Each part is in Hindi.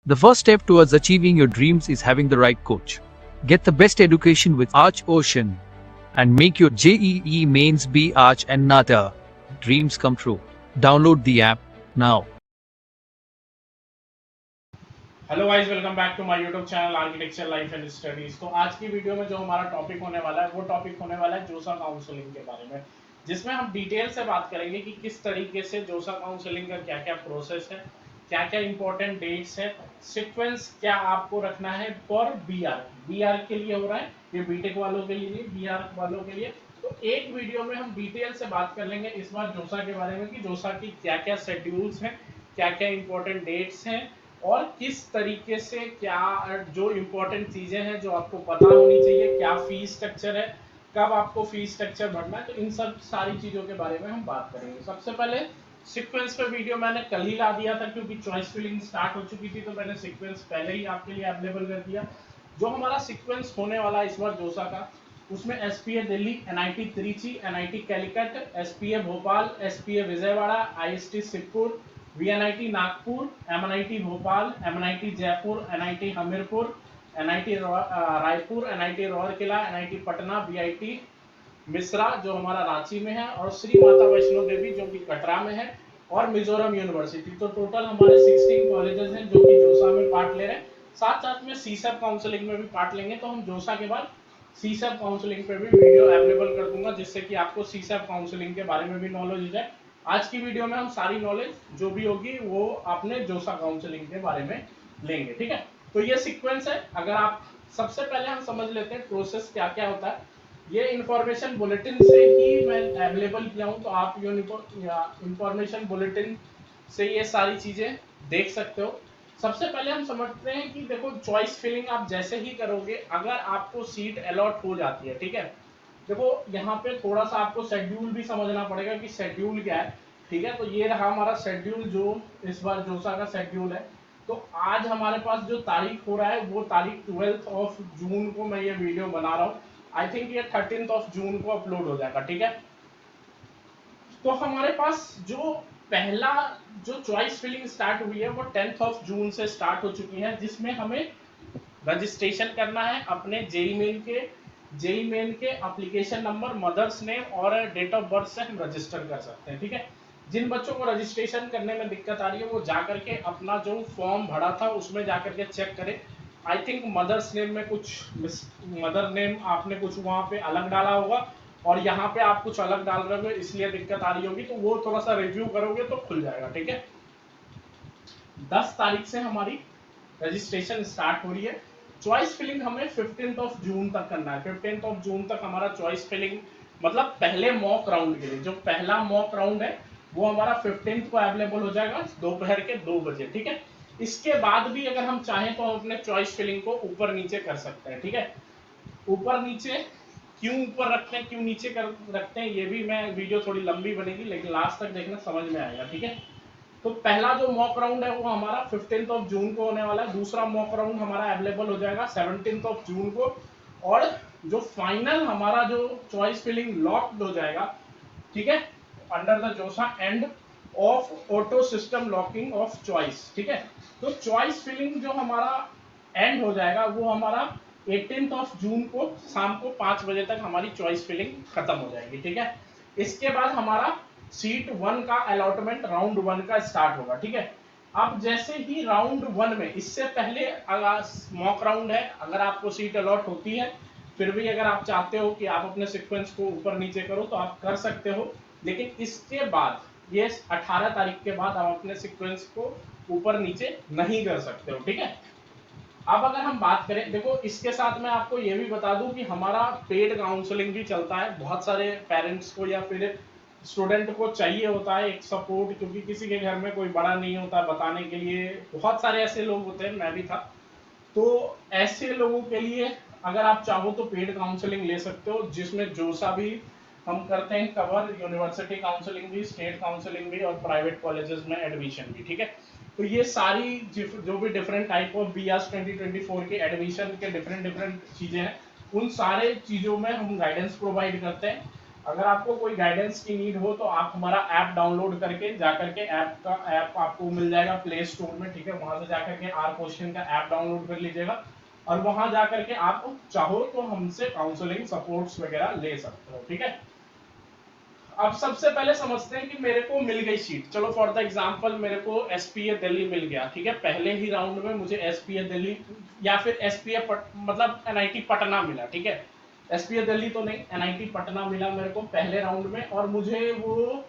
The first step towards achieving your dreams is having the right coach. Get the best education with Arch Ocean and make your JEE mains be Arch and Nata. Dreams come true. Download the app now. Hello guys, welcome back to my YouTube channel architecture life and studies. तो आज की वीडियो में जो हमारा टॉपिक होने वाला है वो टॉपिक होने वाला है जोसा काउंसलिंग के बारे में, जिसमें हम डिटेल से बात करेंगे कि किस तरीके से जोसा काउंसलिंग का क्या क्या प्रोसेस है, क्या क्या इंपॉर्टेंट डेट्स है, सीक्वेंस क्या आपको रखना है फॉर बीआर के लिए हो रहा है, ये बीटेक वालों के लिए, बीआर वालों के लिए। तो एक वीडियो में हम डिटेल से बात कर लेंगे इस बार जोसा के बारे में कि जोसा की क्या क्या शेड्यूल्स हैं, क्या क्या इंपॉर्टेंट डेट्स हैं और किस तरीके से क्या जो इम्पोर्टेंट चीजें हैं जो आपको पता होनी चाहिए, क्या फीस स्ट्रक्चर है, कब आपको फीस स्ट्रक्चर भरना है। तो इन सब सारी चीजों के बारे में हम बात करेंगे। सबसे पहले सीक्वेंस पे वीडियो मैंने कल ही ला दिया था क्योंकि चॉइस फिलिंग स्टार्ट हो चुकी थी, तो मैंने सीक्वेंस पहले ही आपके लिए अवेलेबल कर दिया। जो हमारा सीक्वेंस होने वाला इस बार जोसा का, उसमें SPA Delhi, NIT Trichy, NIT Calicut, SPA Bhopal, SPA Vijayawada, IST Siddhpur, VNIT Nagpur, MNIT Bhopal, MNIT Jaipur, NIT Hamirpur, NIT Raipur, NIT Rourkela, NIT Patna, BIT Mesra जो हमारा रांची में है, और श्री माता वैष्णो देवी जो कि कटरा में है, और मिजोरम यूनिवर्सिटी। तो टोटल हमारे 16 कॉलेजेस हैं जो कि जोसा में पार्ट ले रहे हैं। साथ साथ में सीसैप काउंसलिंग में भी पार्ट लेंगे, तो हम जोसा के बाद सीसैप काउंसलिंग पे भी वीडियो अवेलेबल कर दूंगा, जिससे कि आपको सीसैप काउंसलिंग के बारे में भी नॉलेज हो जाए। आज की वीडियो में हम सारी नॉलेज जो भी होगी वो आपने जोसा काउंसलिंग के बारे में लेंगे, ठीक है। तो ये सीक्वेंस है। अगर आप सबसे पहले हम समझ लेते हैं प्रोसेस क्या क्या होता है। ये इंफॉर्मेशन बुलेटिन से ही मैं अवेलेबल किया हूँ, तो आप इंफॉर्मेशन बुलेटिन से ये सारी चीजें देख सकते हो। सबसे पहले हम समझते हैं कि देखो, चॉइस फिलिंग आप जैसे ही करोगे, अगर आपको सीट अलॉट हो जाती है, ठीक है। देखो यहाँ पे थोड़ा सा आपको शेड्यूल भी समझना पड़ेगा कि शेड्यूल क्या है, ठीक है। तो ये रहा हमारा शेड्यूल, जो इस बार जोसा का शेड्यूल है। तो आज हमारे पास जो तारीख हो रहा है वो तारीख 12 ऑफ जून को मैं ये वीडियो बना रहा हूँ। आई थिंक ये 13 ऑफ जून को अपलोड हो जाएगा, ठीक है। तो हमारे पास जो पहला जो चॉइस फिलिंग स्टार्ट हुई है वो 10 ऑफ जून से स्टार्ट हो चुकी है, जिसमें हमें रजिस्ट्रेशन करना है अपने जेई मेन के एप्लीकेशन नंबर, मदर्स नेम और डेट ऑफ बर्थ से हम रजिस्टर कर सकते हैं, ठीक है। जिन बच्चों को रजिस्ट्रेशन करने में दिक्कत आ रही है वो जाकर के अपना जो फॉर्म भरा था उसमें जाकर के चेक करें। आई थिंक मदर्स नेम में कुछ मदर नेम आपने कुछ वहां पे अलग डाला होगा और यहाँ पे आप कुछ अलग डाल रहे हो, इसलिए दिक्कत आ रही होगी। तो वो थोड़ा सा रिव्यू करोगे तो खुल जाएगा, ठीक है। 10 तारीख से हमारी रजिस्ट्रेशन स्टार्ट हो रही है। चॉइस फिलिंग हमें 15 ऑफ जून तक करना है। 15 ऑफ जून तक हमारा चॉइस फिलिंग, मतलब पहले मॉक राउंड के लिए जो पहला मॉक राउंड है वो हमारा 15 को अवेलेबल हो जाएगा दोपहर के 2 बजे, ठीक है। इसके बाद भी अगर हम चाहें तो हम अपने चॉइस फिलिंग को ऊपर नीचे कर सकते हैं, ठीक है। ऊपर नीचे क्यों ऊपर रखते हैं, क्यों नीचे कर रखते हैं, ये भी मैं वीडियो थोड़ी लंबी बनेगी लेकिन लास्ट तक देखना, समझ में आएगा, ठीक है। तो पहला जो मॉक राउंड है वो हमारा 15 ऑफ जून को होने वाला है। दूसरा मॉक राउंड हमारा अवेलेबल हो जाएगा 17 ऑफ जून को। और जो फाइनल हमारा जो चॉइस फिलिंग लॉक्ड हो जाएगा, ठीक है, अंडर द जोसा end of auto system locking of choice, ठीक है। तो चॉइस फिलिंग जो हमारा एंड हो जाएगा वो हमारा 18 ऑफ जून को शाम को 5 बजे तक हमारी चॉइस फिलिंग खत्म हो जाएगी, ठीक है। इसके बाद हमारा सीट 1 का अलॉटमेंट राउंड 1 का स्टार्ट होगा, ठीक है। अब जैसे ही राउंड 1 में, इससे पहले अगर मॉक राउंड है, अगर आपको सीट अलॉट होती है, फिर भी अगर आप चाहते हो कि आप अपने सीक्वेंस को ऊपर नीचे करो तो आप कर सकते हो, लेकिन इसके बाद ये 18 तारीख के बाद आप अपने सीक्वेंस को ऊपर नीचे नहीं कर सकते हो, ठीक है। अब अगर हम बात करें, देखो इसके साथ मैं आपको ये भी बता दूं कि हमारा पेड काउंसलिंग भी चलता है। बहुत सारे पेरेंट्स को या फिर स्टूडेंट को चाहिए होता है एक सपोर्ट, क्योंकि किसी के घर में कोई बड़ा नहीं होता बताने के लिए। बहुत सारे ऐसे लोग होते हैं, मैं भी था। तो ऐसे लोगों के लिए अगर आप चाहो तो पेड काउंसलिंग ले सकते हो, जिसमें जोसा भी हम करते हैं कवर, यूनिवर्सिटी काउंसलिंग भी, स्टेट काउंसलिंग भी और प्राइवेट कॉलेजेस में एडमिशन भी, ठीक है। तो ये सारी जो भी डिफरेंट टाइप ऑफ बीआरस 2024 के एडमिशन के डिफरेंट डिफरेंट चीजें हैं, उन सारे चीजों में हम गाइडेंस प्रोवाइड करते हैं। अगर आपको कोई गाइडेंस की नीड हो तो आप हमारा ऐप डाउनलोड करके जाकर के ऐप आपको मिल जाएगा प्ले स्टोर में, ठीक है। वहां से जाकर के आर क्वेश्चन का ऐप डाउनलोड कर लीजिएगा और वहां जाकर के आप चाहो तो हमसे काउंसलिंग सपोर्ट्स वगैरह ले सकते हो, ठीक है। अब सबसे पहले समझते हैं कि मेरे को मिल गई सीट। चलो फॉर द एग्जांपल मेरे को एसपीए दिल्ली मिल गया, ठीक है। पहले ही राउंड में मुझे एसपीए दिल्ली या फिर मतलब एनआईटी पटना मिला, ठीक है। एसपीए दिल्ली तो नहीं, एनआईटी पटना मिला मेरे को पहले राउंड में और मुझे वो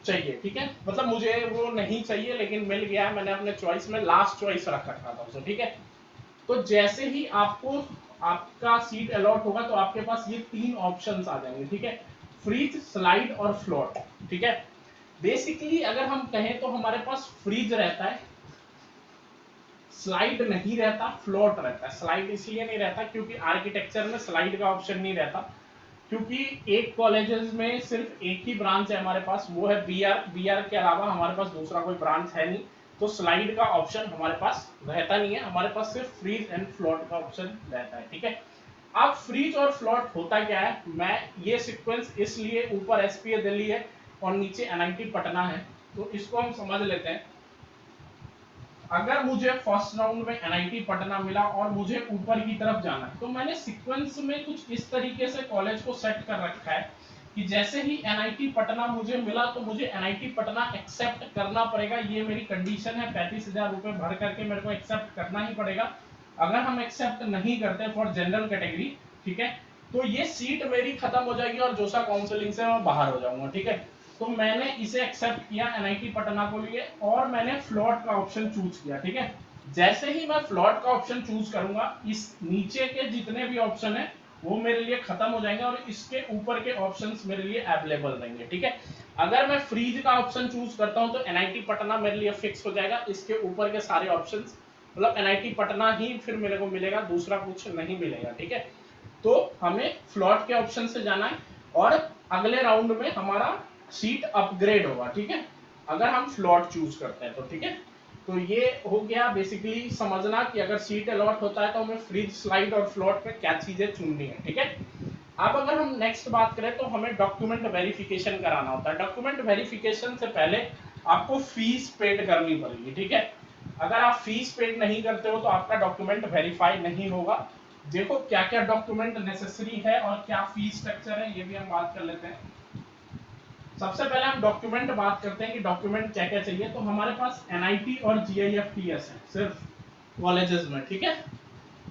चाहिए, ठीक है। मतलब मुझे वो नहीं चाहिए लेकिन मिल गया, मैंने अपने चॉइस में लास्ट चॉइस रख रखा था उसे, ठीक है। तो जैसे ही आपको आपका सीट अलॉट होगा तो आपके पास ये 3 ऑप्शंस आ जाएंगे, ठीक है। फ्रीज, स्लाइड और फ्लोट, ठीक है। बेसिकली अगर हम कहें तो हमारे पास फ्रीज रहता है, स्लाइड नहीं रहता, फ्लोट रहता है। स्लाइड इसलिए नहीं रहता क्योंकि आर्किटेक्चर में स्लाइड का ऑप्शन नहीं रहता, क्योंकि एक कॉलेजेस में सिर्फ एक ही ब्रांच है हमारे पास, वो है बीआर के अलावा हमारे पास दूसरा कोई ब्रांच है नहीं। तो स्लाइड का ऑप्शन हमारे पास रहता नहीं है, हमारे पास सिर्फ फ्रीज एंड फ्लोट का ऑप्शन रहता है, ठीक है। अब फ्रीज और फ्लोट होता क्या है, मैं ये सीक्वेंस इसलिए ऊपर एसपीए दिल्ली है और नीचे एनआईटी पटना है, तो इसको हम समझ लेते हैं। अगर मुझे फर्स्ट राउंड में एनआईटी पटना मिला और मुझे ऊपर की तरफ जाना है, तो मैंने सीक्वेंस में कुछ इस तरीके से कॉलेज को सेट कर रखा है कि जैसे ही एनआईटी पटना मुझे मिला तो मुझे एनआईटी पटना एक्सेप्ट करना पड़ेगा। ये मेरी कंडीशन है, 35,000 रुपए भर करके मेरे को एक्सेप्ट करना ही पड़ेगा। अगर हम एक्सेप्ट नहीं करते फॉर जनरल कैटेगरी, ठीक है, तो ये सीट मेरी खत्म हो जाएगी और जोसा काउंसलिंग से मैं बाहर हो जाऊंगा, ठीक है। तो मैंने इसे एक्सेप्ट किया एनआईटी पटना को लिए और मैंने फ्लॉट का ऑप्शन चूज किया, ठीक है। जैसे ही मैं फ्लॉट का ऑप्शन चूज करूंगा, इस नीचे के जितने भी ऑप्शन है वो मेरे लिए खत्म हो जाएंगे और इसके ऊपर के ऑप्शंस मेरे लिए अवेलेबल रहेंगे, ठीक है। अगर मैं फ्रीज का ऑप्शन चूज करता हूं तो एनआईटी पटना मेरे लिए फिक्स हो जाएगा, इसके ऊपर के सारे ऑप्शंस मतलब एनआईटी पटना ही फिर मेरे को मिलेगा, दूसरा कुछ नहीं मिलेगा, ठीक है। तो हमें फ्लॉट के ऑप्शन से जाना है और अगले राउंड में हमारा सीट अपग्रेड होगा, ठीक है, अगर हम फ्लॉट चूज करते हैं तो, ठीक है। तो ये हो गया बेसिकली समझना कि अगर सीट अलॉट होता है तो हमें फ्रीज, स्लाइड और फ्लॉट में क्या चीजें चुननी है, ठीक है। अब अगर हम नेक्स्ट बात करें तो हमें डॉक्यूमेंट वेरिफिकेशन कराना होता है। डॉक्यूमेंट वेरिफिकेशन से पहले आपको फीस पेड करनी पड़ेगी, ठीक है। अगर आप फीस पेड नहीं करते हो तो आपका डॉक्यूमेंट वेरीफाई नहीं होगा। देखो क्या क्या डॉक्यूमेंट नेसेसरी है और क्या फीस स्ट्रक्चर है ये भी हम बात कर लेते हैं। सबसे पहले हम डॉक्यूमेंट बात करते हैं कि डॉक्यूमेंट क्या क्या चाहिए। तो हमारे पास एनआईटी और जीआईएफटीएस है सिर्फ कॉलेजेस में, ठीक है।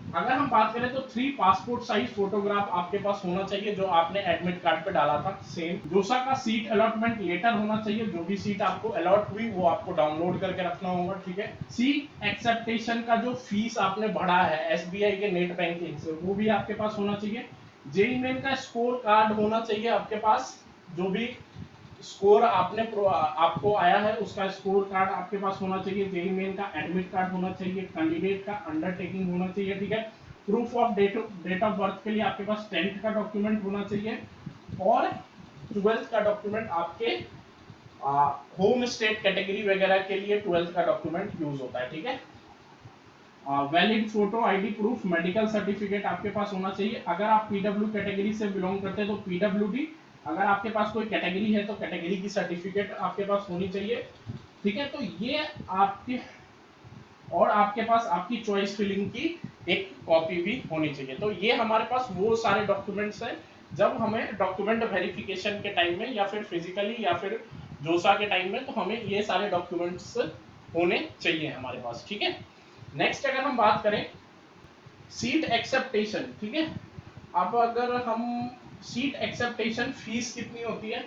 अगर हम बात करें तो 3 पासपोर्ट साइज फोटोग्राफ आपके पास होना चाहिए जो आपने एडमिट कार्ड पे डाला था सेम। जोसा का सीट अलॉटमेंट लेटर होना चाहिए, जो भी सीट आपको अलॉट हुई वो आपको डाउनलोड करके रखना होगा, ठीक है। सीट एक्सेप्टेशन का जो फीस आपने भरा है एसबीआई के नेट बैंकिंग से वो भी आपके पास होना चाहिए। जेईई मेन का स्कोर कार्ड होना चाहिए आपके पास, जो भी स्कोर आपको आया है उसका स्कोर कार्ड आपके पास होना चाहिए। जेईई मेन का एडमिट कार्ड होना चाहिए, कैंडिडेट का अंडरटेकिंग होना चाहिए, ठीक है। Proof of date of birth के लिए आपके पास 10th का डॉक्यूमेंट होना चाहिए और 12th का डॉक्यूमेंट आपके होम स्टेट कैटेगरी वगैरह के लिए 12th का डॉक्यूमेंट यूज होता है, ठीक है। Valid photo ID proof, medical certificate आपके पास होना चाहिए। अगर आप पीडब्ल्यू कैटेगरी से बिलोंग करते हैं तो पीडब्ल्यूडी, अगर आपके पास कोई कैटेगरी है तो कैटेगरी की सर्टिफिकेट आपके पास होनी चाहिए, ठीक है। तो ये आपके और आपके पास आपकी चॉइस फिलिंग की एक कॉपी भी होनी चाहिए। तो ये हमारे पास वो सारे डॉक्यूमेंट्स हैं जब हमें डॉक्यूमेंट वेरिफिकेशन के टाइम में या फिर फिजिकली या फिर जोसा के टाइम में, तो हमें ये सारे डॉक्यूमेंट्स होने चाहिए हमारे पास, ठीक है। नेक्स्ट अगर हम बात करें सीट एक्सेप्टेशन, ठीक है। अब अगर हम सीट एक्सेप्टेशन फीस कितनी होती है,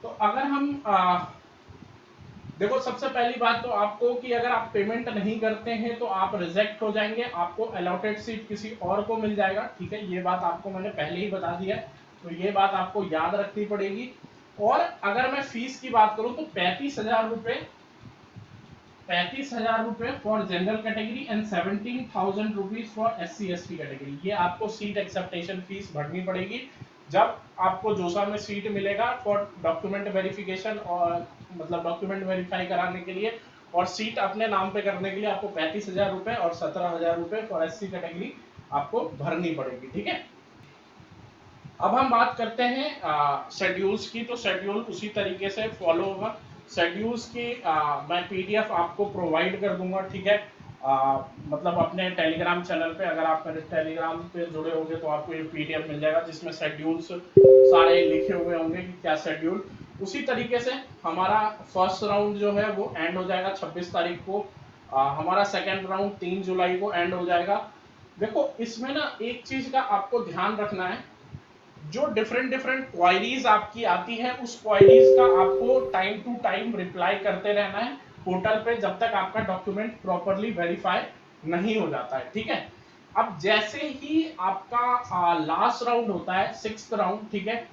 तो अगर हम देखो सबसे पहली बात तो आपको कि अगर आप पेमेंट नहीं करते हैं तो आप रिजेक्ट हो जाएंगे, आपको अलॉटेड सीट किसी और को मिल जाएगा, ठीक है। ये बात आपको मैंने पहले ही बता दिया है, तो ये बात आपको याद रखनी पड़ेगी। और अगर मैं फीस की बात करूं तो 35,000 रुपए for general category and 17,000 rupees for SC/ST category, ये आपको सीट एक्सेप्टेशन फीस भरनी पड़ेगी जब आपको जोसा में सीट मिलेगा फॉर डॉक्यूमेंट वेरिफिकेशन और मतलब डॉक्यूमेंट वेरीफाई कराने के लिए, और सीट अपने नाम पे करने के लिए आपको 35,000 रुपए और 17,000 रुपए फॉर SC कैटेगरी आपको भरनी पड़ेगी, ठीक है। अब हम बात करते हैं शेड्यूल्स की। तो शेड्यूल उसी तरीके से फॉलो होगा। शेड्यूल्स की मैं पीडीएफ आपको प्रोवाइड कर दूंगा, ठीक है। मतलब अपने टेलीग्राम चैनल पे, अगर आप मेरे टेलीग्राम पे जुड़े होंगे तो आपको ये पीडीएफ मिल जाएगा जिसमें शेड्यूल्स सारे लिखे हुए होंगे कि क्या शेड्यूल। उसी तरीके से हमारा फर्स्ट राउंड जो है वो एंड हो जाएगा 26 तारीख को। हमारा सेकेंड राउंड 3 जुलाई को एंड हो जाएगा। देखो इसमें ना एक चीज का आपको ध्यान रखना है, जो डिफरेंट डिफरेंट क्वायरीज आपकी आती है उस क्वायरीज का आपको टाइम टू टाइम रिप्लाई करते रहना है पोर्टल पे, जब तक आपका डॉक्यूमेंट प्रॉपरली वेरीफाई नहीं हो जाता है, ठीक है। अब जैसे ही आपका लास्ट राउंड होता है, 6th राउंड, ठीक है,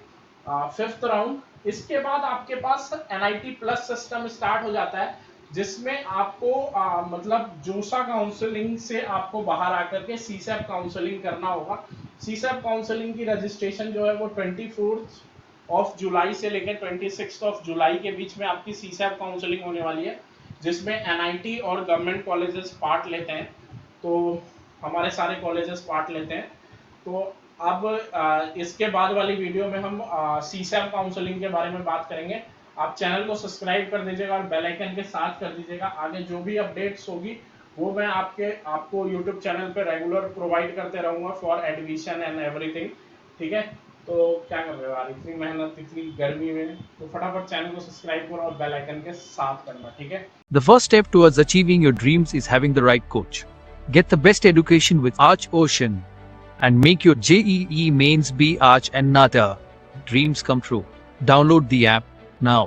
5th राउंड, इसके बाद आपके पास एनआईटी प्लस सिस्टम स्टार्ट हो जाता है, जिसमें आपको मतलब जोसा काउंसलिंग से आपको बाहर आकर के सीसैप काउंसलिंग करना होगा। सीसैप काउंसलिंग की रजिस्ट्रेशन जो है वो 24 ऑफ जुलाई से लेकर 26 ऑफ जुलाई के बीच में आपकी सीसैप काउंसलिंग होने वाली है, जिसमें एनआईटी और गवर्नमेंट कॉलेजेस पार्ट लेते हैं। तो हमारे सारे कॉलेजेस पार्ट लेते हैं। तो अब इसके बाद वाली वीडियो में हम सीसैप काउंसलिंग के बारे में बात करेंगे। आप चैनल को सब्सक्राइब कर दीजिएगा और बेल आइकन के साथ कर दीजिएगा। आगे जो भी अपडेट्स होगी वो मैं आपको YouTube चैनल पे रेगुलर प्रोवाइड करते रहूंगा फॉर एडमिशन एंड एवरीथिंग, ठीक है। तो क्या कर रहे हो यार, इतनी मेहनत इतनी गर्मी में, तो फटाफट चैनल को सब्सक्राइब करो और बेल आइकन के साथ करना, ठीक है। The first step towards achieving your dreams is having the right coach. Get the best education with Arch Ocean and make your JEE mains be Arch and NATA. Dreams come true. Download the app now.